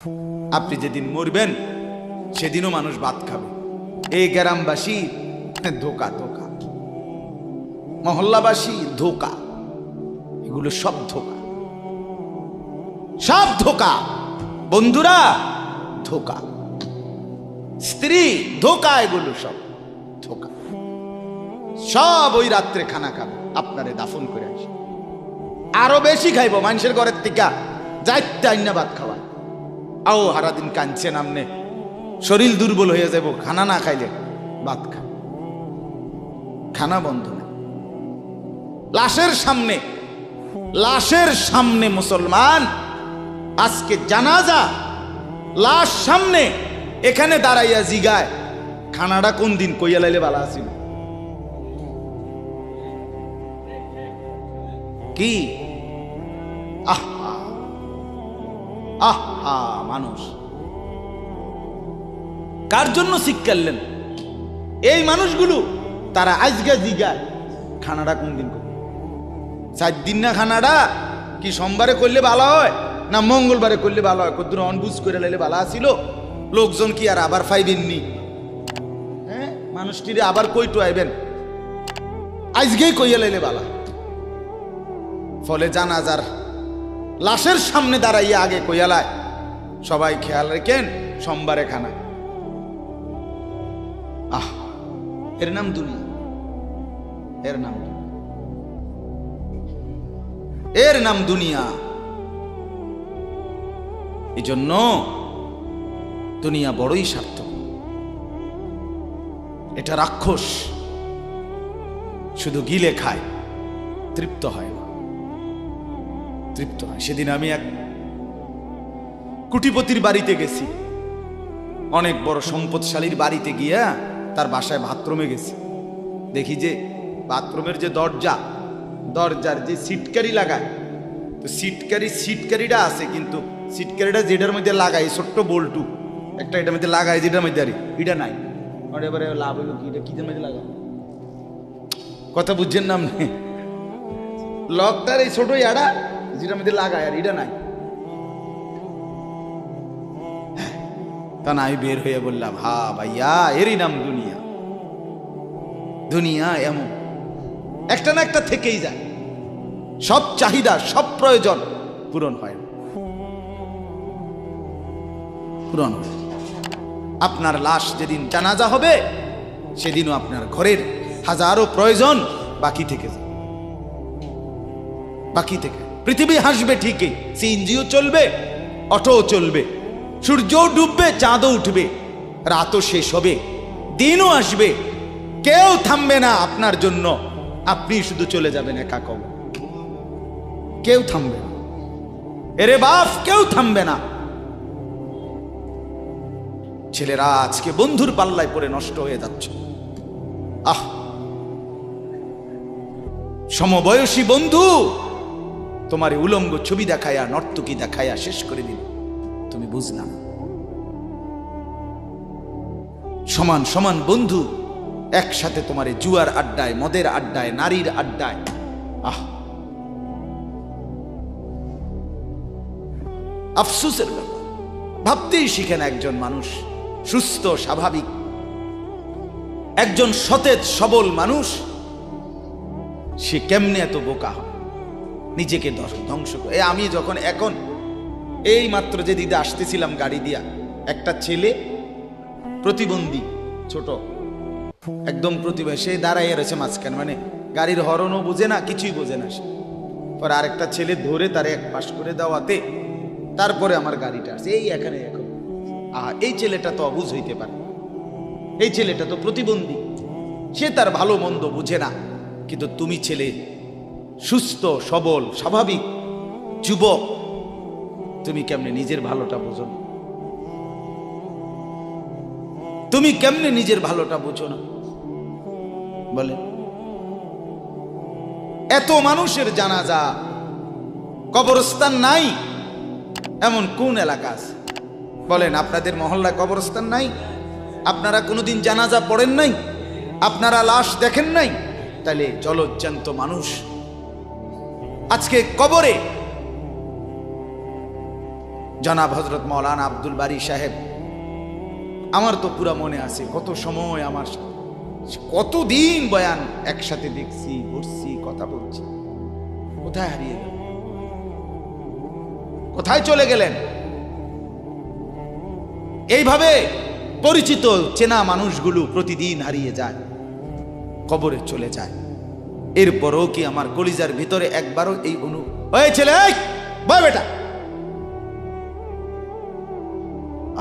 আপনি যেদিন মরবেন সেদিনও মানুষ ভাত খাবে। এই গ্রামবাসী ধোকা ধোকা, মহল্লাবাসী ধোকা, এগুলো সব ধোকা, সব ধোকা। বন্ধুরা ধোকা, স্ত্রী ধোকা, এগুলো সব ধোকা। সব ওই রাত্রে খানা খাবে, আপনারে দাফন করে আসে। আরো বেশি খাইব মানুষের ঘরের থেকে যাইতে আইনা ভাত খাওয়ায়। আও হারাদিন কাঁদছেন আমনে, শরীর দুর্বল হয়ে যাব খানা না খাইলে। ভাত খা, খানা বন্ধ না। লাশের সামনে, লাশের সামনে মুসলমান আজকে জানাজা, লাশ সামনে, এখানে দাঁড়াইয়া জিগায় খানাটা কোন দিন কইয়া লাইলে ভালো আছিল। কি আহা আহা, মানুষ কার জন্য শিক্ষালেন? এই মানুষগুলো তারা আজকে জিগায় খানাটা কোন দিন করবে। 4 দিন না খানাটা কি সোমবারে করলে ভালো হয় না মঙ্গলবারে করলে ভালো হয়? কদ্দুর অনবুঝ করে লাইলে ভালো আছিল। লোকজন কি আর আবার ফাইবেননি? হ্যাঁ, মানুষটিরে আবার কইটো আইবেন, আজকেই কইয়া লাইলে ভালো। ফলে জানাজার লাশের সামনে দাঁড়াইয়া আগে কইয়ালায় সবাই খেয়াল রেখেন সোমবারে খানা। আহ, এর নাম দুনিয়া, এর নাম দুনিয়া, এর নাম দুনিয়া। এই জন্য দুনিয়া বড়ই সার্থক। এটা রাক্ষস, শুধু গিলে খায়, তৃপ্ত হয় না, তৃপ্ত হয়। সেদিন আমি এক কুটিপতির বাড়িতে গেছি, অনেক বড় সম্পদশালীর বাড়িতে গিয়া তার বাসায় বাথরুমে গেছি। দেখি যে বাথরুমের যে দরজা, দরজার যে সিটকারি লাগায়, তো সিটকারিটা আছে, কিন্তু সিটকারিটা যেটার মধ্যে লাগাই ছোট্ট বল্টু একটা, এটার মধ্যে লাগাই যেটার মধ্যে আরে এটা নাই। এবারে লাভ হইল কি, এটা কিদের মধ্যে লাগাই? কথা বুঝছেন না আপনি? লকটার এই ছোট ইয়াটা যেটার মধ্যে লাগায় আর এটা নাই। তা না, আমি বের হয়ে বললাম, হা ভাইয়া, এরই নাম দুনিয়া। দুনিয়া এমন একটা না একটা থেকেই যায়, সব চাহিদা সব প্রয়োজন পূরণ হয় না, পূরণ হয়। আপনার লাশ যেদিন জানাজা হবে সেদিনও আপনার ঘরের হাজারো প্রয়োজন বাকি থেকে যায়, বাকি থেকে। পৃথিবী হাসবে ঠিকই, সিএনজিও চলবে, অটোও চলবে, সূর্যও ডুববে, চাঁদও উঠবে, রাতও শেষ হবে, দিনও আসবে, কেউ থামবে না আপনার জন্য। আপনি শুধু চলে যাবেন একা কবর, কেউ থামবে না। এরে বাপ, কেউ থামবে না। ছেলেরা আজকে বন্ধুর পাল্লায় পড়ে নষ্ট হয়ে যাচ্ছে। আহ, সমবয়সী বন্ধু তোমার উলঙ্গ ছবি দেখায়া, নর্তকী দেখায়া শেষ করে দিল, তুমি বুঝলাম। সমান সমান বন্ধু একসাথে তোমার জুয়ার আড্ডায়, মদের আড্ডায়, নারীর আড্ডায়। আহ, আফসোসের ব্যাপার। ভাবতেই শিখেন একজন মানুষ সুস্থ স্বাভাবিক, একজন সতেজ সবল মানুষ, সে কেমনে এত বোকা হয়, নিজেকে ধ্বংস করে। আমি যখন এখন এই মাত্র যে দিদা আসতেছিলাম গাড়ি দিয়া, একটা ছেলে প্রতিবন্ধী, ছোট একদম প্রতিভা, সে দাঁড়াইয়া রয়েছে মাঝখানে, মানে গাড়ির হরনও বোঝে না, কিছুই বোঝে না সে। পরে আরেকটা ছেলে ধরে তারে এক পাশ করে দেওয়াতে তারপরে আমার গাড়িটা আসছে এই এখানে। এখন এই ছেলেটা তো অবুঝ হইতে পারে, এই ছেলেটা তো প্রতিবন্ধী, সে তার ভালো মন্দ বুঝে না। কিন্তু তুমি ছেলে সুস্থ সবল স্বাভাবিক যুবক, তুমি কেমনে নিজের ভালোটা বোঝো না? তুমি কেমনে নিজের ভালোটা বোঝো না বলে? এত মানুষের জানাজা, কবরস্থান নাই এমন কোন এলাকা আছে বলেন? আপনাদের মহল্লায় কবরস্থান নাই? আপনারা কোনোদিন জানাজা পড়েন নাই? আপনারা লাশ দেখেন নাই? তাহলে জলজ্জান্ত মানুষ আজকে কবরে জনাব হযরত মাওলানা আব্দুল বারী সাহেব, আমার তো পুরা মনে আছে কত সময় আমার কতদিন বয়ান একসাথে দেখছি, ঘুরছি, কথা বলছি। কোথায় হারিয়ে গেল? কোথায় চলে গেলেন? এইভাবে পরিচিত চেনা মানুষগুলো প্রতিদিন হারিয়ে যায়, কবরে চলে যায়। এরপরও কি আমার কলিজার ভিতরে একবারও এই ওই ছেলে, বয় বেটা,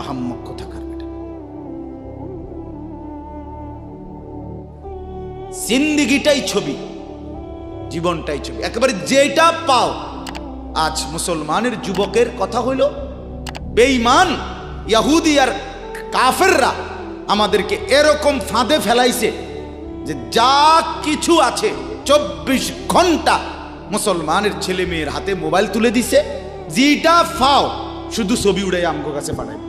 আহাম্মক কোথাকার বেটা। জিন্দেগিটাই ছবি, জীবনটাই ছবি, একেবারে যেটা পাও। আজ মুসলমানের যুবকের কথা হইল বেঈমান ইহুদি আর কাফেররা আমাদেরকে এরকম ফাঁদে ফেলাইছে যে যা কিছু আছে 24 ঘন্টা মুসলমানের ছেলে মেয়ের হাতে মোবাইল তুলে দিছে। যেটা ফাও শুধু ছবি উড়াই আমগো কাছে পাঠায়।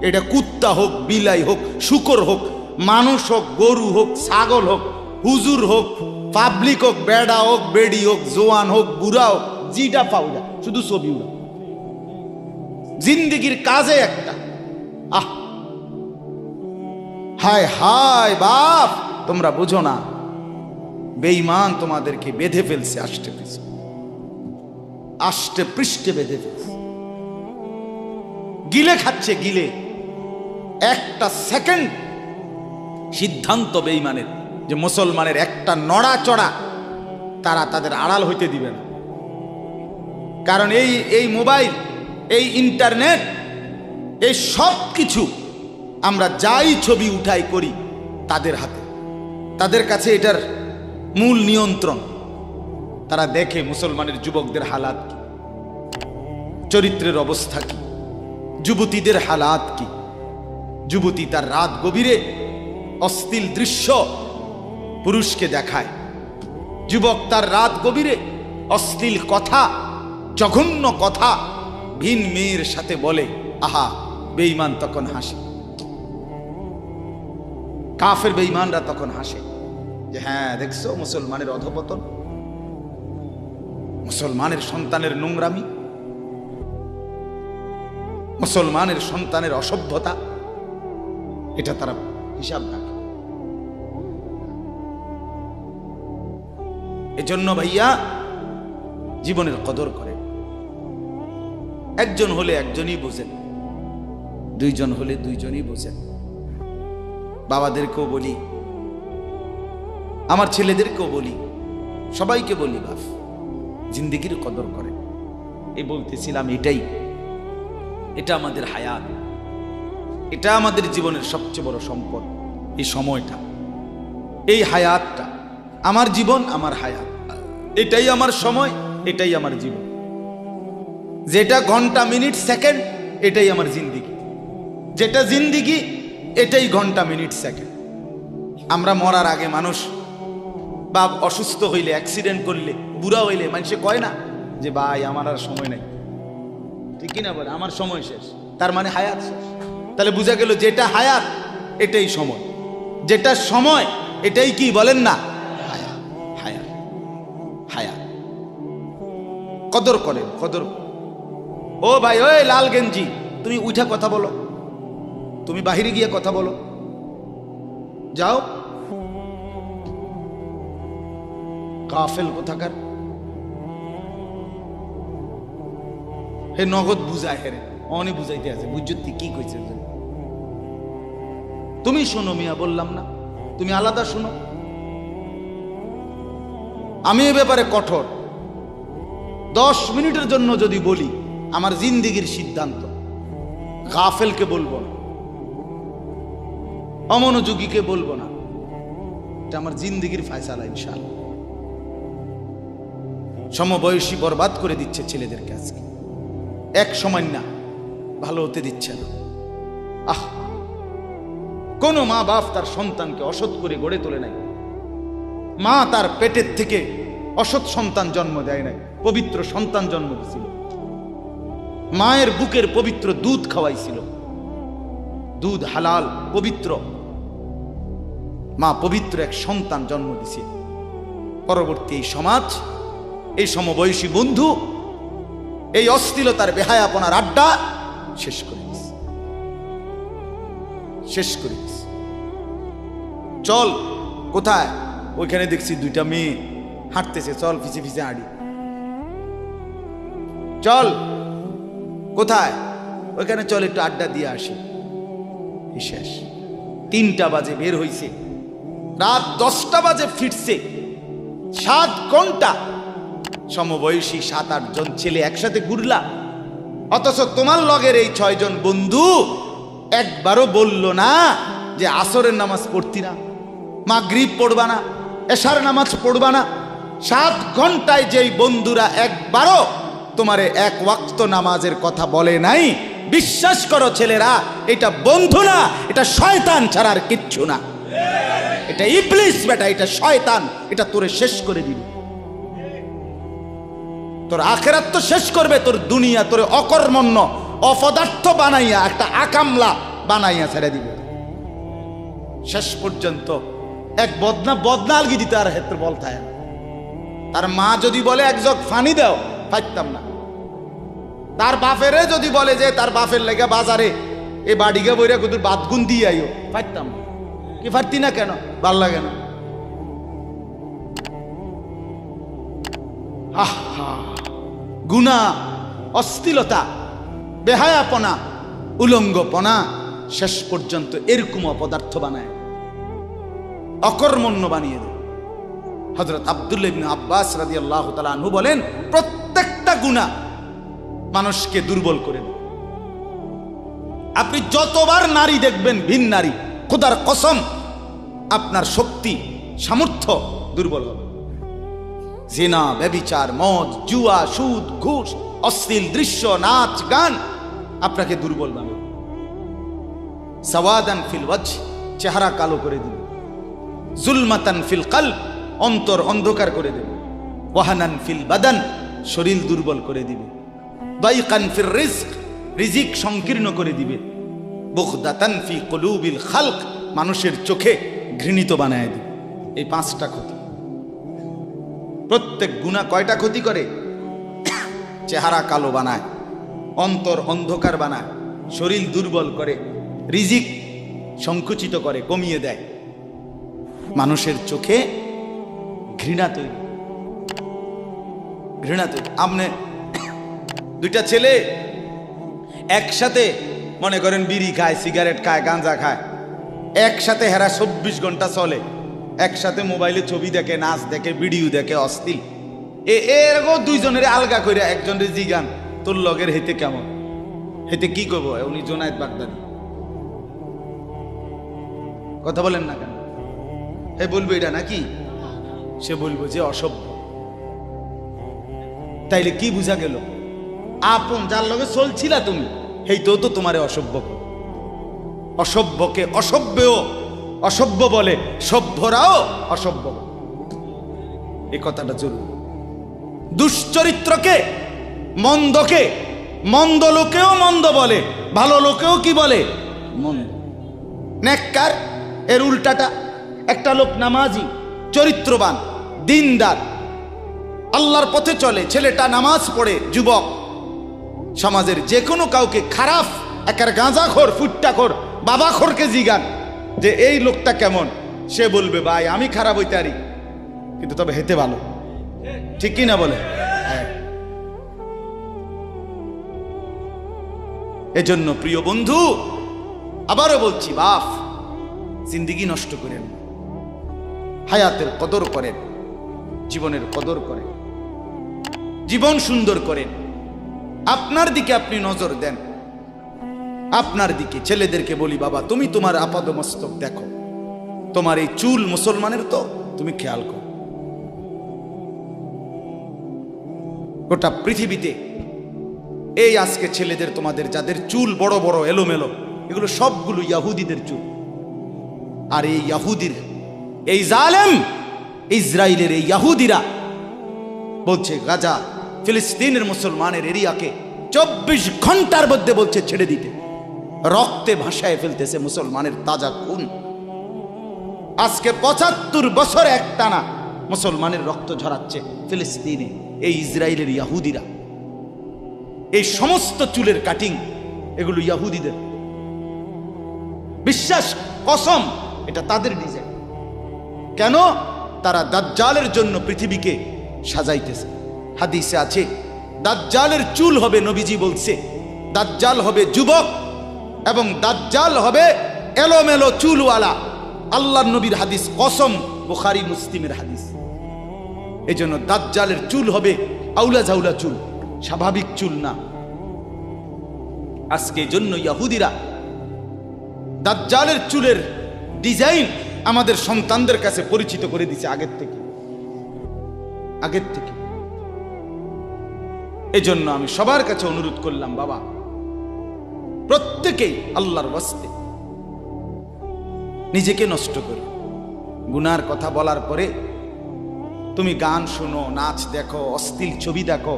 এটা কুত্তা হোক, বিলাই হোক, শুকর হোক, মানুষ হোক, গরু হোক, ছাগল হোক, হুজুর হোক, পাবলিক হোক, বেড়া হোক, বেড়ি হোক, জোয়ান হোক, বুড়া হোক, যেটা পাও যা শুধু ছবি উড়া। জিন্দেগির কাজে একটা। আহ, হায় হায় বাপ, তোমরা বুঝো না, বেঈমান তোমাদেরকে বেঁধে ফেলছে, আষ্টে পৃষ্ঠে বেঁধে ফেলছে, গিলে খাচ্ছে, গিলে। একটা সেকেন্ড সিদ্ধান্ত বেঈমানের যে মুসলমানের একটা নড়াচড়া তারা তাদের আড়াল হইতে দিবে না। কারণ এই মোবাইল, এই ইন্টারনেট, এই সব কিছু আমরা যাই ছবি উঠাই করি তাদের হাতে, তাদের কাছে এটার মূল নিয়ন্ত্রণ। তারা দেখে মুসলমানের যুবকদের হালাত কি, চরিত্রের অবস্থা কি, যুবতীদের হালাত কি। যুবতী তার রাত গভীরে অশ্লীল দৃশ্য পুরুষকে দেখায়, যুবক তার রাত গভীরে অশ্লীল কথা, জঘন্য কথা ভিন মেয়ের সাথে বলে। আহা, বেঈমান তখন হাসে, কাফের বেঈমানরা তখন হাসে যে হ্যাঁ দেখছো মুসলমানের অধপতন, মুসলমানের সন্তানের নোংরামি, মুসলমানের সন্তানের অসভ্যতা, এটা তারা হিসাব রাখে। এজন্য ভাইয়া জীবনের কদর করে। একজন হলে একজনই বোঝেন, দুইজন হলে দুইজনই বোঝেন। বাবাদেরকেও বলি, আমার ছেলেদেরকেও বলি, সবাইকে বলি, বাপ জিন্দেগির কদর করে। এই বলতেছিলাম, এটা আমাদের হায়াত, এটা আমাদের জীবনের সবচেয়ে বড় সম্পদ। এই সময়টা, এই হায়াতটা, আমার জীবন, আমার হায়াত, এটাই আমার সময়, এটাই আমার জীবন। যেটা ঘন্টা, মিনিট, সেকেন্ড, এটাই আমার জিন্দেগি। যেটা জিন্দেগি, এটাই ঘন্টা, মিনিট, সেকেন্ড। আমরা মরার আগে মানুষ বা অসুস্থ হইলে, অ্যাক্সিডেন্ট করলে, বুড়া হইলে মানুষে কয় না যে ভাই আমার আর সময় নাই, ঠিক কিনা বলে, আমার সময় শেষ, তার মানে হায়াত শেষ। তাহলে বোঝা গেল যেটা হায়াত এটাই সময়, যেটা সময় এটাই কি বলেন না, হায়াত। হায়াত, হায়াত কদর করেন, কদর। ও ভাই, ওই লাল গেঞ্জি, তুমি উঠা কথা বলো, তুমি বাহিরে গিয়ে কথা বলো, যাও। কাফেল কোথাকার, হে নগদ বুঝায়, হেরে অনেক বুঝাইতে আছে, বুঝতে কি কইছে। তুমি শোনো মিয়া, বললাম না, তুমি আলাদা শোনো। আমি এ ব্যাপারে কঠোর। 10 মিনিটের জন্য যদি বলি আমার জিন্দেগির সিদ্ধান্ত, গাফেলকে বলবো না, অমনোযোগীকে বলবো না, এটা আমার জিন্দেগির ফায়সালা ইনশাআল্লাহ। সমবয়সী বরবাদ করে দিচ্ছে ছেলেদেরকে আজকে, এক সময় না ভালো হতে দিচ্ছে না। আহ, কোন মা বাপ তার সন্তানকে অসৎ করে গড়ে তোলে নাই। মা তার পেটের থেকে অসৎ সন্তান জন্ম দেয় নাই, পবিত্র সন্তান জন্ম দিয়েছিল। মায়ের বুকের পবিত্র দুধ খাওয়াইছিল, দুধ হালাল পবিত্র। মা পবিত্র এক সন্তান জন্ম দিয়েছিল। পরবর্তী এই সমাজ, এই সমবয়সী বন্ধু এই অশ্লীলতার বেহায়াপনার আড্ডা শেষ করে দিস, শেষ করে দিস। চল কোথায়? ওইখানে দেখছি দুইটা মেয়ে হাঁটতেছে, চল ফিসে ফিসে হাঁটি। চল কোথায়? ওইখানে চল একটু আড্ডা দিয়ে আসি। শেষ। 3টা বাজে বের হইছে, রাত 10টা বাজে ফিরছে। 7 ঘন্টা সমবয়সী 7-8 জন ছেলে একসাথে ঘুরলা, অথচ তোমার লগের এই 6 জন বন্ধু একবারও বলল না যে আসরের নামাজ পড়তি না, মাগরিব পড়বা না, এশার নামাজ পড়বা না। 7 ঘন্টায় যেই বন্ধুরা একবারও তোমারে 1 ওয়াক্ত নামাজের কথা বলে নাই, বিশ্বাস করো ছেলেরা, এটা বন্ধু না, এটা শয়তান ছাড়া আর কিচ্ছু না। এটা ইবলিস বেটা, এটা শয়তান, এটা তোরে শেষ করে দিবে। তোর আখিরাত তো শেষ করবে, তোর দুনিয়া তোরে অকর্মণ্য অপদার্থ বানাইয়া একটা আকামলা বানাইয়া ছেড়ে দিবে। শেষ পর্যন্ত এক বদনা আলগি দিতে আর হেত্র বলতায়। তার মা যদি বলে 1 জগ পানি দাও, পাইতাম না। তার বাপেরে যদি বলে যে তার বাপের লেগে বাজারে এ বাড়িকে বইরা কুদুর বাদগুন দিয়ে আইও, পাইতাম না। কি পারতি না কেন? ভাল লাগে না। গুনাহ, অশ্লীলতা, বেহায়াপনা, উলঙ্গপনা শেষ পর্যন্ত এরকম অপদার্থ বানায়, অকর্মণ্য বানিয়ে দেয়। হযরত আব্দুল্লাহ ইবনে আব্বাস রাদিয়াল্লাহু তাআলা আনহু বলেন, প্রত্যেকটা গুনাহ মানুষকে দুর্বল করে দেয়। আপনি যতবার নারী দেখবেন ভিন নারী, খোদার কসম আপনার শক্তি সামর্থ্য দুর্বল হবে। জিনা, ব্যভিচার, মদ, জুয়া, সুদ, ঘুষ, অশ্লীল দৃশ্য, নাচ গান আপনাকে দুর্বল বানাবে। সাওয়াদান ফিল ওয়াজহ, চেহারা কালো করে দিবে। জুলমাতান ফিল কলব, অন্তর অন্ধকার করে দেবে। ওয়াহানান ফিল বাদান, শরীর দুর্বল করে দিবে। দাইকান ফির রিজক, রিজিক সংকীর্ণ করে দিবে। বুগদাতান ফি কুলুবিল খালক, মানুষের চোখে ঘৃণিত বানায় দিবে। এই 5টা ক্ষতি। প্রত্যেক গুনাহ কয়টা ক্ষতি করে? চেহারা কালো বানায়, অন্তর অন্ধকার বানায়, শরীর দুর্বল করে, রিজিক সংকুচিত করে, কমিয়ে দেয়, মানুষের চোখে ঘৃণা তৈরি, ঘৃণা তৈরি। আপনি 2টা ছেলে একসাথে মনে করেন বিড়ি খায়, সিগারেট খায়, গাঁজা খায়, একসাথে হেরা 24 ঘন্টা চলে, একসাথে মোবাইলে ছবি দেখে, নাচ দেখে, ভিডিও দেখে, অশ্লীল। এরকম 2 জনের আলগা করে একজনের জিগান তোর লগের হেতে কেমন, হেতে কি করবো? উনি জোনায়েদ বাগদাদি। কথা বলেন না কেন? হে বলবো এটা নাকি? সে বলবো যে অসভ্য। তাইলে কি বুঝা গেল? আপন যার লগে চলছিলা তুমি, হেইতেও তো তোমারে অসভ্য। অসভ্যকে অসভ্যও অসভ্য বলে, সভ্যরাও অসভ্য। এই কথাটা জরুরি। দুশ্চরিত্রকে, মন্দকে মন্দ লোকেও মন্দ বলে, ভালো লোকেও কি বলে? মন্দ। নেককার এর উল্টাটা। একটা লোক নামাজি, চরিত্রবান, দিনদার, আল্লাহর পথে চলে, ছেলেটা নামাজ পড়ে, যুবক, সমাজের যে কোনো কাউকে খারাপ, একার গাঁজাখোর, ফুট্টাখোর, বাবাখোরকে জিগান যে এই লোকটা কেমন, সে বলবে ভাই আমি খারাপ হইতে পারি, কিন্তু তবে হেতে ভালো। ঠিক কি না বলে? হ্যাঁ। এজন্য প্রিয় বন্ধু, আবারও বলছি, বাপ জিন্দেগি নষ্ট করেন, হায়াতের কদর করেন, জীবনের কদর করেন, জীবন সুন্দর করেন। আপনার দিকে আপনি নজর দেন, আপনার দিকে। ছেলেদেরকে বলি, বাবা তুমি তোমার আপাদমস্তক দেখো, তোমার এই চুল মুসলমানের তো তুমি খেয়াল করো। গোটা পৃথিবীতে এই আজকে ছেলেদের, তোমাদের যাদের চুল বড় বড় এলোমেলো, এগুলো সবগুলো ইয়াহুদিদের চুল। আর এই ইয়াহুদির, এই জালেম ইসরায়েলের এই ইয়াহুদিরা বলছে গাজা, ফিলিস্তিনের মুসলমানের এরিয়াকে 24 ঘন্টার মধ্যে বলছে ছেড়ে দিতে। রক্তে ভাসায় ফেলতেছে মুসলমানের তাজা খুন। আজকে 75 বছর একটানা মুসলমানের রক্ত ঝরাচ্ছে ফিলিস্তিনে এই ইসরায়েলের ইয়াহুদিরা। এই সমস্ত চুলের কাটিং এগুলো ইহুদিদের, বিশ্বাস কসম এটা তাদের ডিজাইন। কেন? তারা দাজ্জালের জন্য পৃথিবীকে সাজাইতেছে। হাদিসে আছে দাজ্জালের চুল হবে, নবীজি বলছে দাজ্জাল হবে যুবক এবং দাজ্জাল হবে এলোমেলো চুলওয়ালা। আল্লাহর নবীর হাদিস, কসম, বুখারী মুসলিমের হাদিস। এই জন্য দাজ্জালের চুল হবে আউলা ঝাউলা চুল, স্বাভাবিক চুল না। আজকে জন্য ইহুদিরা দাজ্জালের চুলের ডিজাইন আমাদের সন্তানদের কাছে পরিচিত করে দিছে আগের থেকে। এই জন্য আমি সবার কাছে অনুরোধ করলাম, বাবা প্রত্যেকেই আল্লাহর ওয়াস্তে নিজেকে নষ্ট করে। গুনার কথা বলার পরে তুমি গান শোনো, নাচ দেখো, অশ্লীল ছবি দেখো,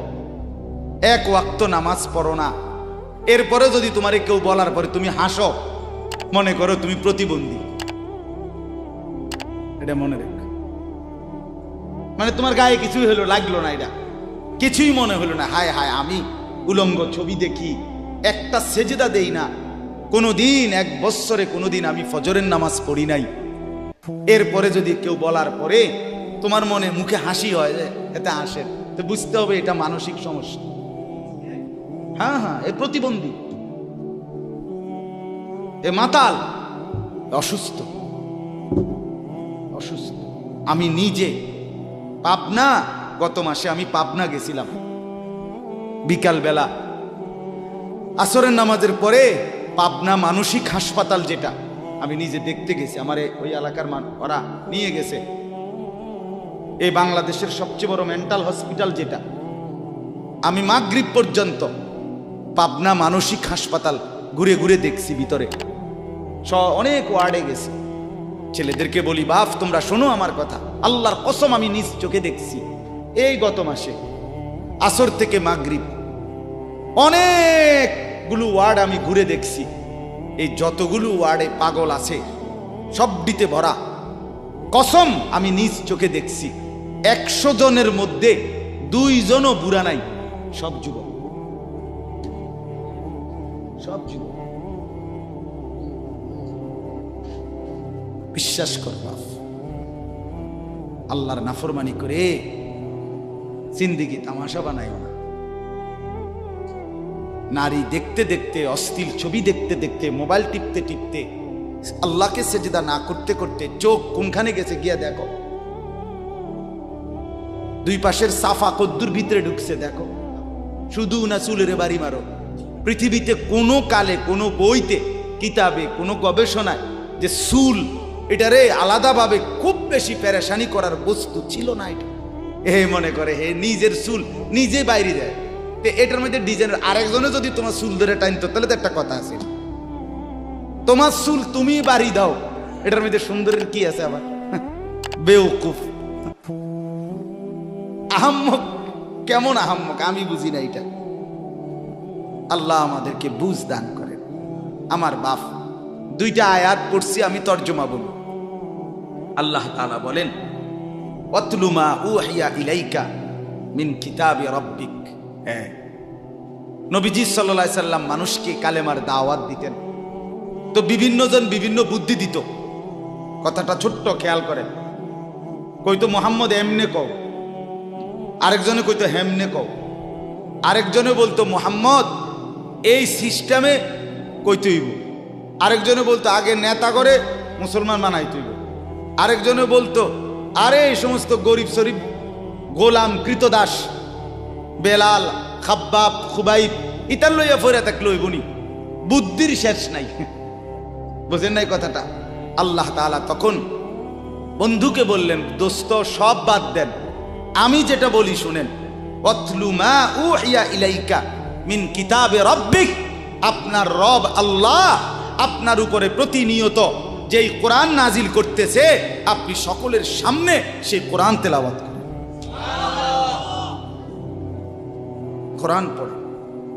এক ওয়াক্ত নামাজ পড়ো না, এরপরে যদি তোমারে কেউ বলার পরে তুমি হাসো, মনে করো তুমি প্রতিবন্ধী। এটা মনে রেখ, মানে তোমার গায়ে কিছুই হলো, লাগলো না, এটা কিছুই মনে হলো না। হায় হায়, আমি উলঙ্গ ছবি দেখি, একটা সেজদা দেই না কোনোদিন, 1 বছরে কোনোদিন আমি ফজরের নামাজ পড়ি নাই, এরপরে যদি কেউ বলার পরে তোমার মনে মুখে হাসি হয়, এতে হাসে, তো বুঝতে হবে এটা মানসিক সমস্যা। হ্যাঁ হ্যাঁ, এ প্রতিবন্ধী, এ মাতাল, অসুস্থ। আমি নিজে পাবনা, গত মাসে আমি পাবনা গেছিলাম, বিকাল বেলা আসরের নামাজের পরে পাবনা মানসিক হাসপাতাল, যেটা আমি নিজে দেখতে গেছি, আমার ওই এলাকার ওরা নিয়ে গেছে, এই বাংলাদেশের সবচেয়ে বড় মেন্টাল হসপিটাল যেটা। আমি মাগরিব পর্যন্ত পাবনা মানসিক হাসপাতাল ঘুরে ঘুরে দেখছি, ভিতরে অনেক ওয়ার্ডে গেছি। ছেলেদেরকে বলি, বাপ তোমরা শোনো আমার কথা, আল্লাহর কসম আমি নিজ চোখে দেখছি, এই গত মাসে আসর থেকে মাগরিব অনেকগুলো ওয়ার্ড আমি ঘুরে দেখছি। এই যতগুলো ওয়ার্ডে পাগল আছে সবটিতে ভরা, কসম আমি নিজ চোখে দেখছি। 100 জনের মধ্যে 2 জনও বুড়া নাই, সব যুবক, সব যুবক। বিশ্বাস কর বাপ, আল্লাহর নাফরমানি করে জিন্দেগি তামাশা বানাইও না। নারী দেখতে দেখতে, অশ্লীল ছবি দেখতে দেখতে, মোবাইল টিপতে টিপতে, আল্লাহকে সেজদা না করতে করতে চোখ কোনখানে গেছে গিয়া দেখো। 2 পাশের সাফা কদ্দুর ভিতরে ঢুকছে দেখো। শুধু না চুলের বাড়ি মারো, পৃথিবীতে কোনো কালে, কোনো বইতে, কিতাবে, কোনো গবেষণায় যে চুল এটারে আলাদাভাবে খুব বেশি পেরেশানি করার বস্তু ছিল না। এটা মনে করে নিজের চুল নিজে বাইরে দেয়, এটার মধ্যে ডিজাইনের আরেকজনে যদি তোমার চুল ধরে টাইনতো তাহলে তো একটা কথা আছে, তোমার চুল তুমি বাড়ি দাও, এটার মধ্যে সুন্দরের কি আছে আবার? বেউকুফ, আহাম্মক, কেমন আহাম্মক আমি বুঝি না এটা। আল্লাহ আমাদেরকে বুঝ দান করেন। আমার বাপ 2টা আয়াত পড়ছি, আমি তর্জমা বলব। আল্লাহ তাআলা বলেন, ওয়াতলু মা উহিয়া ইলাইকা মিন কিতাবি রাব্বিক। নবীজি সাল্লাল্লাহু আলাইহি সাল্লাম মানুষকে কালেমার দাওয়াত দিতেন, তো বিভিন্ন জন বিভিন্ন বুদ্ধি দিত। কথাটা ছোট্ট, খেয়াল করেন। কইতো মোহাম্মদ এমনে কও, আরেকজনে কইতো হেমনে কও, আরেকজনে বলতো মোহাম্মদ এই সিস্টেমে কইতে হইব, আরেকজনে বলতো আগে নেতা করে মুসলমান বানাইতে হইব, আরেকজনে বলতো আরে এই সমস্ত গরিব শরীফ গোলাম কৃতদাস বেলাল খাব্বাব খুবাইব ইতার লইয়া ফইরা থাকলে হইবনি, বুদ্ধির শেষ নাই। বুঝেন নাই কথাটা? আল্লাহ তাআলা তখন বন্ধুকে বললেন, দোস্ত সব বাদ দেন, আমি যেটা বলি শুনেন। ওয়াতলু মা উহিয়া ইলাইকা মিন কিতাবে রাব্বিক, আপনার রব আল্লাহ আপনার উপরে প্রতিনিয়ত যেই কোরআন নাজিল করতেছে, আপনি সকলের সামনে সেই কোরআন তেলাওয়াত করেন, কোরআন পড়েন।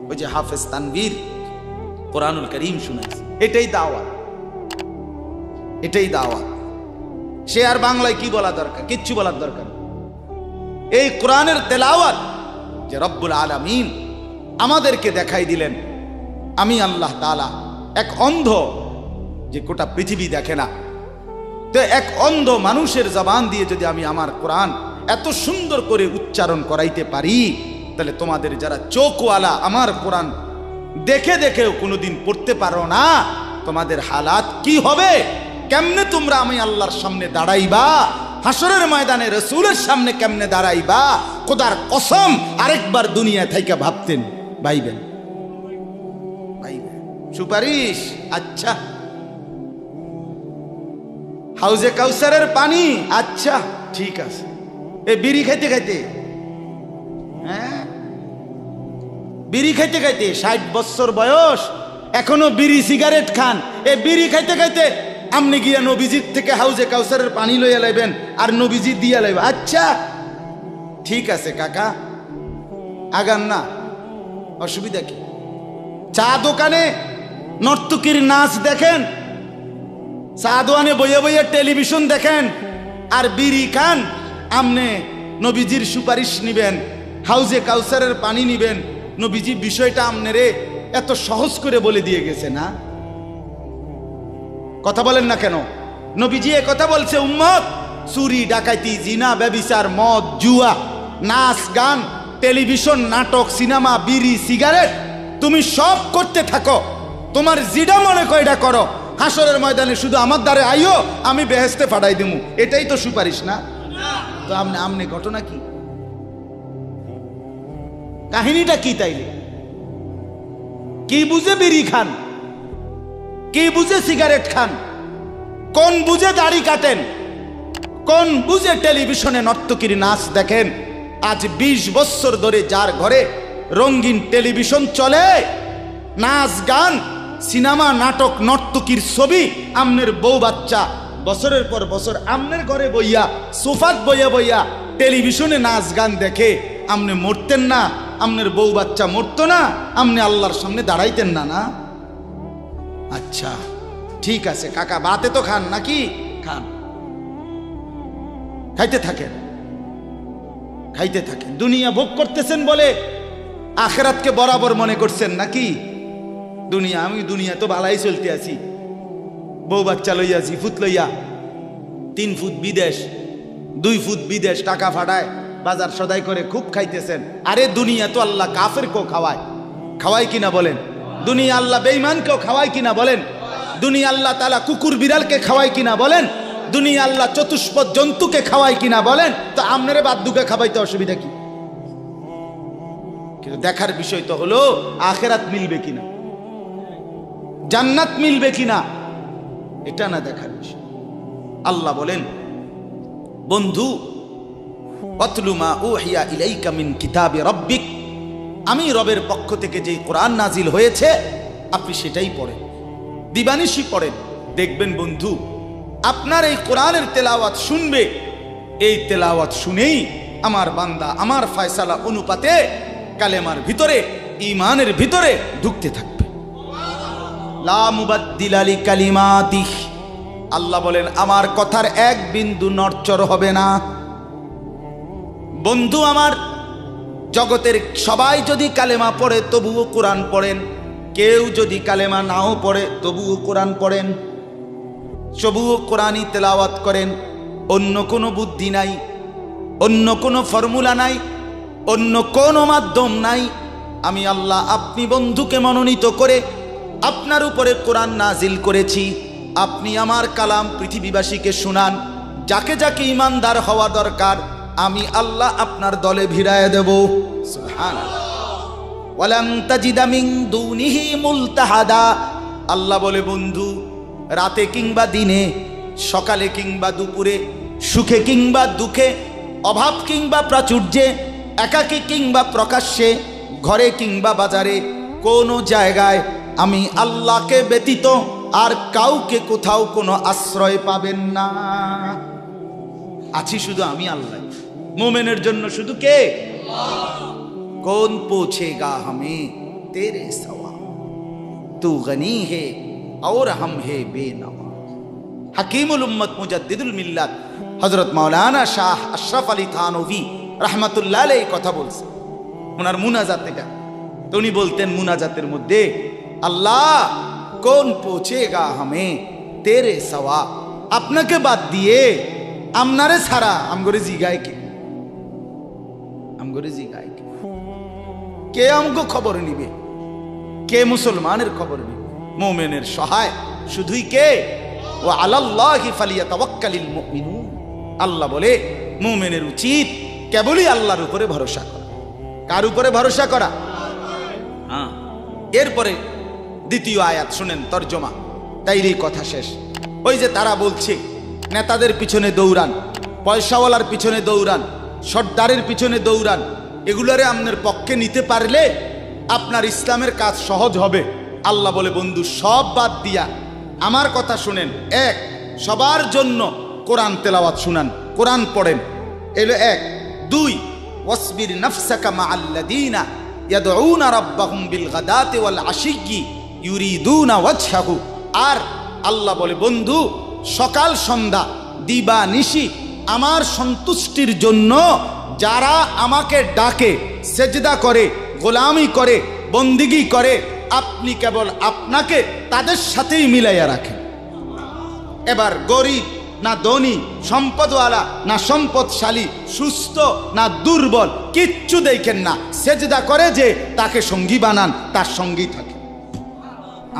ওই যে হাফেজ তানভীর কোরআনুল কারীম শুনাইছে, এটাই দাওয়াত, এটাই দাওয়াত। সে আর বাংলায় কি বলা দরকার? কিচ্ছু বলার দরকার। এই কোরআনের তেলাওয়াত যে রব্বুল আলামিন আমাদেরকে দেখাই দিলেন আমি আল্লাহ তাআলা এক অন্ধ, যে গোটা পৃথিবী দেখে না, তো এক অন্ধ মানুষের জবান দিয়ে যদি আমি আমার কোরআন এত সুন্দর করে উচ্চারণ করাইতে পারি, তাহলে তোমাদের যারা চোখওয়ালা আমার কোরআন দেখে দেখেও কোনোদিন পড়তে পারো না, তোমাদের হালাত কি হবে? কেমনে তোমরা আমি আল্লাহর সামনে দাঁড়াইবা? হাসরের ময়দানে রাসূলের সামনে কেমনে দাঁড়াইবা? খোদার কসম আরেকবার দুনিয়া থেকে ভাবতেন, ভাইবেন সুপারিশ। আচ্ছা, হাউজে কাউসারের পানি, আচ্ছা ঠিক আছে। এই বিড়ি খাইতে খাইতে, হ্যাঁ বিড়ি খাইতে খাইতে 60 বছর বয়স, এখনো বিড়ি সিগারেট খান। এই বিড়ি খাইতে খাইতে আপনি গিয়া নবীজির থেকে হাউজে কাউসারের পানি লইয়া লাইবেন আর নবীজি দিয়া লাইবেন। আচ্ছা ঠিক আছে কাকা, আগান না, অসুবিধা কি? চা দোকানে নর্তকীর নাচ দেখেন, চা দোকানে বইয়া বইয়া টেলিভিশন দেখেন, আর বিড়ি খান। আমনে নবীজির সুপারিশ নিবেন, হাউজে কাউসারের পানি নিবেন। নবীজি বিষয়টা আমনেরে এত সহজ করে বলে দিয়ে গেছে না? কথা বলেন না কেন? নবীজি এ কথা বলছে, উম্মত চুরি ডাকাতি জিনা ব্যভিচার মদ জুয়া নাচ গান টেলিভিশন নাটক সিনেমা বিড়ি সিগারেট তুমি সব করতে থাকো, তোমার যেটা মনে করে এটা করো, হাসরের ময়দানে শুধু আমার দ্বারে আইও, আমি বেহেশতে ফাটাই দেবো। এটাই তো সুপারিশ না? তো আমনে ঘটনা কি, কাহিনীটা কি? তাইলে কি বুঝে বিড়ি খান, কি বুঝে সিগারেট খান, কোন বুঝে দাড়ি কাটেন, কোন বুঝে টেলিভিশনে নর্তকীর নাচ দেখেন? আজ 20 বছর ধরে যার ঘরে রঙিন টেলিভিশন চলে, নাচ গান সিনেমা নাটক নর্তকীর ছবি, আমনের বউ বাচ্চা বছরের পর বছর আমনের ঘরে বইয়া সোফাত বইয়া বইয়া টেলিভিশনে নাচ গান দেখে, আমনে মরতেন না? আমনের বউ বাচ্চা মরতো না? আমনে আল্লাহর সামনে দাঁড়াইতেন না? না? আচ্ছা ঠিক আছে কাকা, বাতে তো খান নাকি? খান, খাইতে থাকেন, খাইতে থাকেন। দুনিয়া ভোগ করতেছেন বলে আখিরাতকে বরাবর মনে করছেন নাকি? দুনিয়া, আমি দুনিয়া তো ভালাই চলতে আছি, বউ বাচ্চা লইয়া, ফুট লইয়া, 3 ফুট বিদেশ 2 ফুট বিদেশ, টাকা ফাটায় বাজার সদাই করে খুব খাইতেছেন। আরে দুনিয়া তো আল্লাহ কাফেরকেও খাওয়ায়, খাওয়ায় কিনা বলেন? দুনিয়া আল্লাহ বেঈমানকেও খাওয়ায় কিনা বলেন? দুনিয়া আল্লাহ তাআলা কুকুর বিড়ালকে খাওয়ায় কিনা বলেন? দুনিয়া আল্লাহ চতুষ্পদ জন্তুকে খাওয়ায় কিনা বলেন? তো আপনারে বাদ্দুকে খাওয়াইতে অসুবিধা কি? কিন্তু দেখার বিষয় তো হলো আখিরাত মিলবে কিনা, জান্নাত মিলবে কিনা, এটা না দেখার বিষয়। আল্লাহ বলেন, বন্ধু ওয়াতলু মা উহিয়া ইলাইকা মিন কিতাবি রাব্বিক, আমি রবের পক্ষ থেকে যেই কোরআন নাজিল হয়েছে আপনি সেটাই পড়েন, দিবানিশি পড়েন। দেখবেন বন্ধু, আপনার এই কোরআনের তেলাওয়াত শুনবে, এই তেলাওয়াত শুনেই আমার বান্দা আমার ফয়সালা অনুপাতে কালেমার ভিতরে, ঈমানের ভিতরে ঢুকতে থাকবে। লা মুবাদ্দিলা লিকালিমাতিহ, আল্লাহ বলেন আমার কথার এক বিন্দু নড়চড় হবে না। বন্ধু আমার, জগতের সবাই যদি কালেমা পড়ে তবুও কোরআন পড়েন, কেউ যদি কালেমা নাও পড়ে তবুও কোরআন পড়েন, তবুও কোরআনই তেলাওয়াত করেন। অন্য কোনো বুদ্ধি নাই, অন্য কোনো ফর্মুলা নাই, অন্য কোনো মাধ্যম নাই। আমি আল্লাহ আপনি বন্ধুকে মনোনীত করে আপনার উপরে কোরআন নাজিল করেছি, আপনি আমার কালাম পৃথিবীবাসীকে শুনান। যাকে যাকে ইমানদার হওয়া দরকার আমি আল্লাহ আপনার দলে ভিড়ায় দেব। সুবহানাল্লাহ। ওয়ালান তাজিদা মিন দুনিহি মুলতাহাদা, আল্লাহ বলে বন্ধু রাতে কিংবা দিনে, সকালে কিংবা দুপুরে, সুখে কিংবা দুঃখে, অভাব কিংবা প্রাচুর্যে, একাকী কিংবা প্রকাশ্যে, ঘরে কিংবা বাজারে, কোনো জায়গায় আমি আল্লাহকে ব্যতীত আর কাউকে কোথাও কোনো আশ্রয় পাবেন না। আছি শুধু আমি আল্লাহ। মোমেনের জন্য শুধু কে? कौन पूछेगा हमें तेरे सवाल, तू गनी है और हम है बेनवा। हकीमुल उम्मत मुजद्दिदुल मिल्लत हजरत मौलाना शाह अशरफ अली थानवी रहमतुल्लाह अलैहि কথা বলছে ওনার মুনাজাত। এটা তো উনি বলতেন মুনাজাতের মধ্যে, আল্লাহ কোন পৌঁছেগা হামে তেরে সওয়া, আপনাকে বাদ দিয়ে আমনারে ছাড়া আমগরে জিগায় কে, আমগরে জিগায় কে, কে আমগো খবর নিবে, কে মুসলমানের খবর নিবে? মুমিনের সহায় শুধুই কে? ওয়া আলাল্লাহি ফালিয়াতাওয়াক্কালিল মুমিনুন। আল্লাহ বলে মুমিনের উচিত কেবলই আল্লাহর উপরে ভরসা করা। কার উপরে ভরসা করা? হ্যাঁ। এরপরে দ্বিতীয় আয়াত শুনেন, তর্জমা, তাইরই কথা শেষ। ওই যে তারা বলছে নেতাদের পিছনে দৌড়ান, পয়সাওয়ালার পিছনে দৌড়ান, সর্দারের পিছনে দৌড়ান, এগুলারে আপনার পক্ষে নিতে পারলে আপনার ইসলামের কাজ সহজ হবে। আল্লাহ বলে বন্ধু সব বাদ দিয়া আমার কথা শুনেন। এক, সবার জন্য কোরআন তেলাওয়াত শুনান, কোরআন পড়েন, এলো এক। দুই, ওয়াসবির নাফসাকা মাআল্লাযীনা ইয়াদউনা রাব্বাহুম বিল গাদাতি ওয়াল আশিয়্যি ইউরিদুনা ওয়াজহাহু। আর আল্লাহ বলে বন্ধু সকাল সন্ধ্যা দিবা নিশি আমার সন্তুষ্টির জন্য যারা আমাকে ডাকে, সেজদা করে, গোলামি করে, বন্দিগি করে, আপনি কেবল আপনাকে তাদের সাথেই মিলাইয়া রাখেন। এবার গরিব না ধনী, সম্পদওয়ালা না সম্পদশালী, সুস্থ না দুর্বল, কিচ্ছু দেখেন না, সেজদা করে যে তাকে সঙ্গী বানান, তার সঙ্গী থাকে।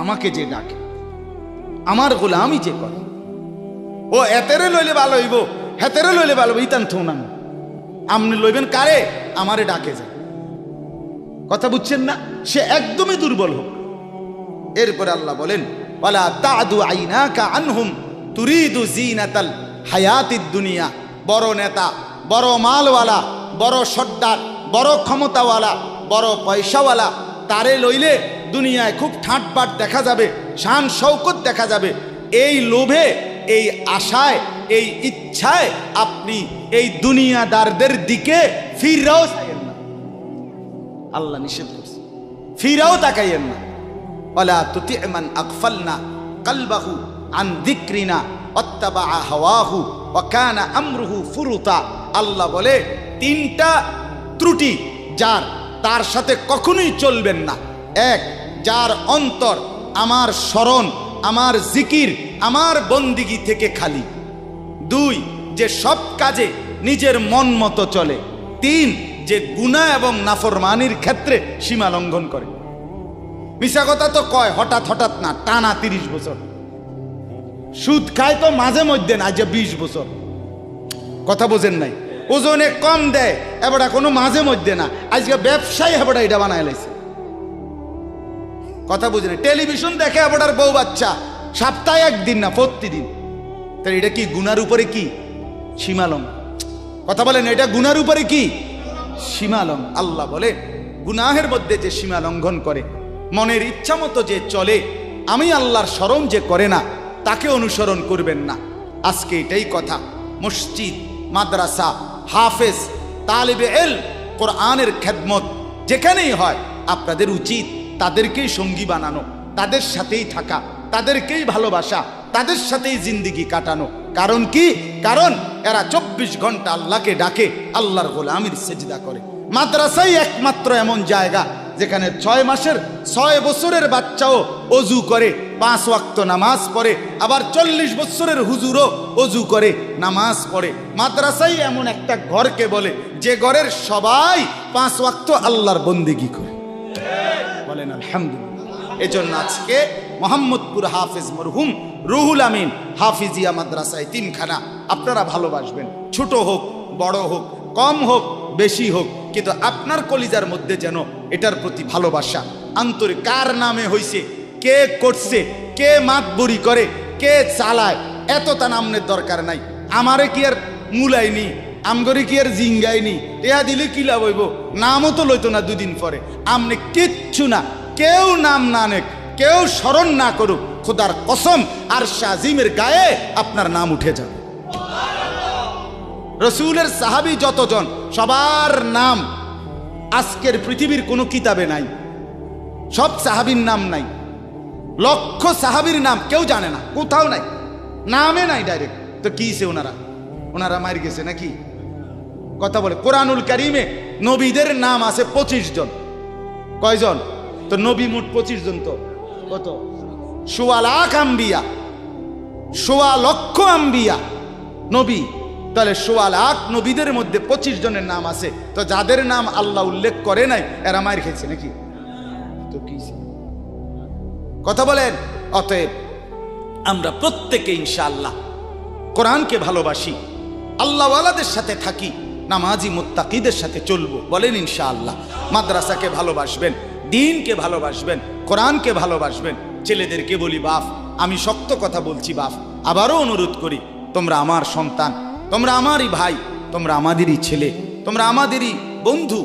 আমাকে যে ডাকে, আমার গোলামি যে করে, ও এতেরে লইলে ভালো হইব, হেতেরে লইলে ভালো হইব, ইতান থো না, আপনি লইবেন কারে? আমারে ডাকে যায়। কথা বুঝছেন না? সে একদমই দুর্বল হোক। এরপরে আল্লাহ বলেন, ওয়ালা তাদু আইনাকা আনহুম তুরিদু জিনাতাল হায়াতিদ দুনিয়া। বড় নেতা, বড় মালওয়ালা, বড় সর্দার, বড় ক্ষমতাওয়ালা, বড় পয়সাওয়ালা, তারে লইলে দুনিয়ায় খুব ঠাটবাট দেখা যাবে, শান শৌকত দেখা যাবে। এই লোভে, এই আশায়, এই ইচ্ছায় আপনি এই দুনিয়াদারদের দিকে ফিরাও চাইয়েন না। আল্লাহ নিষেধ করছে, ফিরাও তাকাইয়েন না। ওয়ালা তুতি' মান আগফালনা কলবাহু আন যিকরিনা ওয়াত্তাবা হাওয়াহু ওয়া কানা আমরুহু ফুরুতা। আল্লাহ বলে তিনটা ত্রুটি যার, তার সাথে কখনোই চলবেন না। এক, যার অন্তর আমার স্মরণ, আমার জিকির, আমার বন্দিগি থেকে খালি। দুই, যে সব কাজে নিজের মন মতো চলে। তিন, যে গুনাহ এবং নাফরমানির ক্ষেত্রে সীমা লঙ্ঘন করে। মিশা কথা তো কয় হঠাৎ হঠাৎ না, টানা 30 বছর। সুদ খায় তো মাঝে মধ্যে না, যে 20 বছর। কথা বোঝেন নাই? ওজনে কম দেয় এবার কোনো মাঝে মধ্যে না, আজকে ব্যবসায়ী হেবড়া এটা বানায় লাইছে। কথা বুঝেন? টেলিভিশন দেখে হেবড়ার বউ বাচ্চা, সপ্তাহে একদিন না, প্রতিদিন। তাহলে এটা কি গুনার উপরে কি সীমালং? কথা বলেন, এটা গুনার উপরে কি সীমালং? আল্লাহ বলে গুনাহের মধ্যে যে সীমা লঙ্ঘন করে, মনের ইচ্ছা মতো যে চলে, আমি আল্লাহর স্মরণ যে করে না, তাকে অনুসরণ করবেন না। আজকে এটাই কথা। মসজিদ, মাদ্রাসা, হাফেজ, তালিবে ইলম, কোরআনের খেদমত যেখানেই হয়, আপনাদের উচিত তাদেরকেই সঙ্গী বানানো, তাদের সাথেই থাকা, তাদেরকেই ভালোবাসা, তাদের সাথেই জিন্দিগি কাটানো। কারণ কি? কারণ এরা 24 ঘন্টা আল্লাহকে ডাকে, আল্লাহর গোলামির সেজদা করে। মাদ্রাসাই একমাত্র এমন জায়গা যেখানে 6 মাসের 6 বছরের বাচ্চাও অজু করে, 5 ওয়াক্ত নামাজ পড়ে, আবার 40 বছরের হুজুরও অজু করে, নামাজ পড়ে। মাদ্রাসাই এমন একটা ঘরকে বলে যে ঘরের সবাই 5 ওয়াক্ত আল্লাহর বন্দেগী করে। বলেন আলহামদুলিল্লাহ। এজন্য আজকে মোহাম্মদপুর হাফেজ মরহুম রুহুল আমিন হাফিজিয়া মাদ্রাসায় 3খানা আপনারা ভালোবাসবেন। ছোট হোক, বড় হোক, কম হোক, বেশি হোক, কিন্তু আপনার কলিজার মধ্যে যেন এটার প্রতি ভালোবাসা, আন্তরিক। কার নামে হইছে, কে করছে, কে মাতবরি করে, কে চালায়, এত তা নামের দরকার নাই। আমারে কি আর মুলাইনি, আমগরে কি আর জিঙ্গাইনি, টেহা দিলে কি লাভ হইব? নামও তো লইতো না 2 দিন পরে। আমনে কিচ্ছু না, কেউ নাম না নেক, কেউ স্মরণ না করুক, খোদার কসম আরশ আজিমের গায়ে আপনার নাম উঠে যাবে। রসুলের সাহাবী যতজন, সবার নাম আজকের পৃথিবীর কোনো কিতাবে নাই। সব সাহাবীর নাম নাই। লক্ষ সাহাবীর নাম কেউ জানে না, কোথাও নাই, নামে নাই ডাইরেক্ট। তো কিছে ওনারা মার গেছে নাকি? কথা বলে কোরআনুল কারীমে নবীদের নাম আছে 25 জন। কয়জন? তো নবী মোট 25 জন। তো কত? 1.25 লাখ আম্বিয়া, 1.25 লক্ষ আম্বিয়া নবী। তাহলে 1.25 লাখ নবীদের মধ্যে 25 জনের নাম আছে। তো যাদের নাম আল্লাহ উল্লেখ করে নাই এরা মার খেয়েছে নাকি? তো কি কথা বলেন? অতএব আমরা প্রত্যেকে ইনশাআল্লাহ কোরআনকে ভালোবাসি, আল্লাহওয়ালাদের সাথে থাকি, নামাজি মুত্তাকিদের সাথে চলবো। বলেন ইনশাআল্লাহ। মাদ্রাসাকে ভালোবাসবেন, দ্বীনকে ভালোবাসবেন, কোরআনকে ভালোবাসবেন। ছেলেদেরকে বলি, বাপ আমি শক্ত কথা বলছি, বাপ আবারও অনুরোধ করি, তোমরা আমার সন্তান, তোমরা আমারই ভাই, তোমরা আমাদেরই ছেলে, তোমরা আমাদেরই বন্ধু।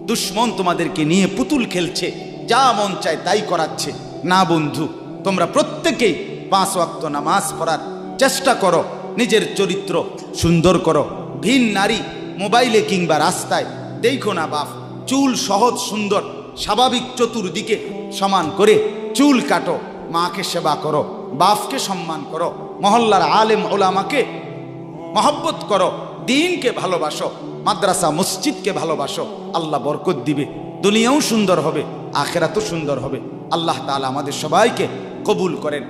দুশ্মন তোমাদেরকে নিয়ে পুতুল খেলছে, যা মন চায় তাই করাচ্ছে। না বন্ধু, তোমরা প্রত্যেকেই 5 ওয়াক্ত নামাজ পড়ার চেষ্টা করো, নিজের চরিত্র সুন্দর করো। ভিন নারী মোবাইলে কিংবা রাস্তায় দেখো না বাপ। চুল সহজ সুন্দর স্বাভাবিক চতুর্দিকে সমান করে চুল কাটো, মাকে সেবা করো, বাপকে সম্মান করো, মহল্লার আলেম ওলামাকে মহব্বত করো, দ্বীনকে ভালোবাসো, মাদ্রাসা মসজিদকে ভালোবাসো। আল্লাহ বরকত দিবে, দুনিয়াও সুন্দর হবে, আখেরাতও সুন্দর হবে। আল্লাহ তাআলা আমাদের সবাইকে কবুল করেন।